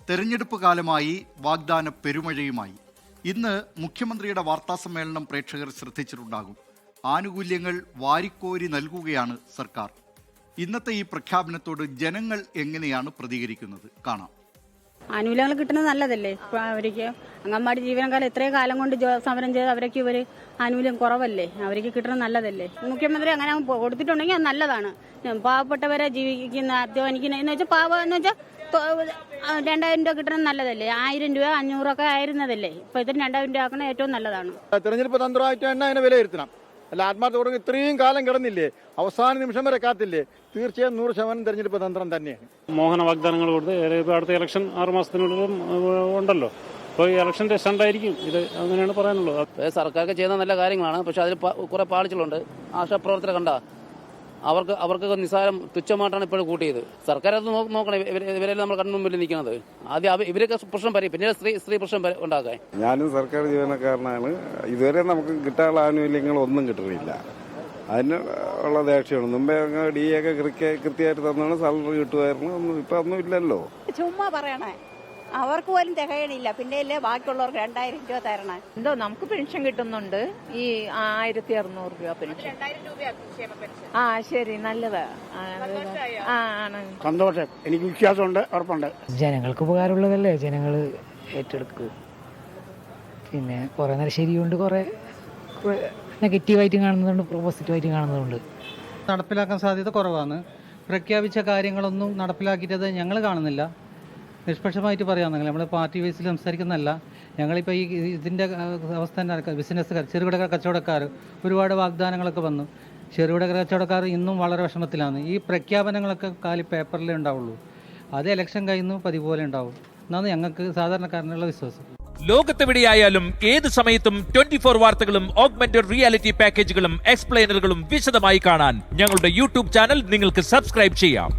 തെരഞ്ഞെടുപ്പ് കാലമായി വാഗ്ദാന പെരുമഴയുമായി. ഇന്ന് മുഖ്യമന്ത്രിയുടെ വാർത്താസമ്മേളനം പ്രേക്ഷകർ ശ്രദ്ധിച്ചിട്ടുണ്ടാകും. ആനുകൂല്യങ്ങൾ വാരിക്കോരി നൽകുകയാണ് സർക്കാർ. ഇന്നത്തെ ഈ പ്രഖ്യാപനത്തോട് ജനങ്ങൾ എങ്ങനെയാണ് പ്രതികരിക്കുന്നത് കാണാം. ആനുകൂല്യങ്ങൾ കിട്ടുന്നത് നല്ലതല്ലേ? ഇപ്പം അവർക്ക് അംഗൻവാടി ജീവനക്കാലം ഇത്രയും കാലം കൊണ്ട് സമരം ചെയ്ത് അവർക്ക് ഇവർ ആനുകൂല്യം കുറവല്ലേ? അവർക്ക് കിട്ടുന്നത് നല്ലതല്ലേ? മുഖ്യമന്ത്രി അങ്ങനെ കൊടുത്തിട്ടുണ്ടെങ്കിൽ അത് നല്ലതാണ്. പാവപ്പെട്ടവരെ ജീവിക്കുന്ന അധ്വാനിക്കുന്ന എന്ന് വെച്ചാൽ പാവം എന്ന് വെച്ചാൽ 2000 രൂപ കിട്ടുന്നത് നല്ലതല്ലേ? 1000 രൂപ 500 ഒക്കെ ആയിരുന്നതല്ലേ? ഇപ്പൊ ഇതിന് 2000 രൂപ ആക്കണത് ഏറ്റവും നല്ലതാണ്. തെരഞ്ഞെടുപ്പ് തന്ത്രമായിട്ട് തന്നെ അതിനെ വിലയിരുത്തണം. അല്ല, ആത്മാർത്ഥ തുടങ്ങി ഇത്രയും കാലം കിടന്നില്ലേ, അവസാന നിമിഷം വരെ കാത്തില്ലേ? തീർച്ചയായും 100% തെരഞ്ഞെടുപ്പ് തന്ത്രം തന്നെയാണ്. മോഹന വാഗ്ദാനങ്ങൾ കൊടുത്ത് അടുത്ത ഇലക്ഷൻ 6 മാസത്തിനുള്ളിലും ഉണ്ടല്ലോ. അപ്പോൾ ഈ ഇലക്ഷൻ്റെ സ്റ്റണ്ടായിരിക്കും ഇത്, അങ്ങനെയാണ് പറയാനുള്ളത്. സർക്കാർക്ക് ചെയ്യുന്ന നല്ല കാര്യങ്ങളാണ്, പക്ഷെ അതിൽ കുറെ പാളിച്ചുകളുണ്ട്. ആശാപ്രവർത്തകരെ കണ്ട അവർക്ക് നിസ്സാരം തുച്ഛമായിട്ടാണ് ഇപ്പോഴും കൂട്ടിയത്. സർക്കാർ അത് നോക്കണം. ഇവരെല്ലാം നമ്മൾ കൺമുമ്പിൽ നിൽക്കുന്നത്. ആദ്യം ഇവരൊക്കെ പ്രശ്നം പറയും, പിന്നീട് സ്ത്രീ പ്രശ്നം ഉണ്ടാക്കാൻ. ഞാനും സർക്കാർ ജീവനക്കാരനാണ്. ഇതുവരെ നമുക്ക് കിട്ടാനുള്ള ആനുകൂല്യങ്ങളൊന്നും കിട്ടുന്നില്ല. അതിന് ഉള്ള ദേഷ്യമാണ്. മുമ്പേ DA ഒക്കെ കൃത്യമായിട്ട് തന്നാണ് സാലറി കിട്ടുമായിരുന്നു. ഇപ്പം ഒന്നും ഇല്ലല്ലോ. ചുമ്മാ പറയണേ, അവർക്ക് പോലും തികയണില്ല, പിന്നെയല്ലേ ബാക്കിയുള്ളവർക്ക് 2000 രൂപ തരണേ. എന്തോ നമുക്ക് പെൻഷൻ കിട്ടുന്നുണ്ട്, ഈ 1600 രൂപ പെൻഷൻ. ആ ശരി, നല്ലതാ. ആണ്, സന്തോഷം. എനിക്ക് വിശ്വാസമുണ്ട്, ഉറപ്പുണ്ട്. ജനങ്ങൾക്ക് ഉപകാരമുള്ളതല്ലേ, ജനങ്ങൾ ഏറ്റെടുക്കുക. പിന്നെ കുറെ നേരം ശരിയുണ്ട്, കുറെ നെഗറ്റീവായിട്ട് കാണുന്നതുണ്ട്, പോസിറ്റീവായിട്ട് കാണുന്നതുണ്ട്. നടപ്പിലാക്കാൻ സാധ്യത കുറവാണ്. പ്രഖ്യാപിച്ച കാര്യങ്ങളൊന്നും നടപ്പിലാക്കിയിട്ട് ഞങ്ങൾ കാണുന്നില്ല. നിഷ്പക്ഷമായിട്ട് പറയാമെന്നെങ്കിൽ നമ്മൾ പാർട്ടി ബേസിൽ സംസാരിക്കുന്നതല്ല. ഞങ്ങളിപ്പോൾ ഇതിൻ്റെ അവസ്ഥ തന്നെ. ബിസിനസ്സുകാർ, ചെറുകിട കച്ചവടക്കാർ ഒരുപാട് വാഗ്ദാനങ്ങളൊക്കെ വന്നു. ചെറുകിട കച്ചവടക്കാർ ഇന്നും വളരെ വിഷമത്തിലാണ്. ഈ പ്രഖ്യാപനങ്ങളൊക്കെ കാലി പേപ്പറിലേ ഉണ്ടാവുള്ളൂ. അത് ഇലക്ഷൻ കഴിയുന്നു പതിവ് പോലെ ഉണ്ടാവും എന്നാണ് ഞങ്ങൾക്ക് സാധാരണക്കാരനുള്ള വിശ്വാസം. ലോകത്തെവിടെയായാലും ഏത് സമയത്തും 24 വാർത്തകളും ഓഗ്മെന്റഡ് റിയാലിറ്റി പാക്കേജുകളും എക്സ്പ്ലെയിനറുകളും വിശദമായി കാണാൻ ഞങ്ങളുടെ YouTube ചാനൽ നിങ്ങൾക്ക് സബ്സ്ക്രൈബ് ചെയ്യാം.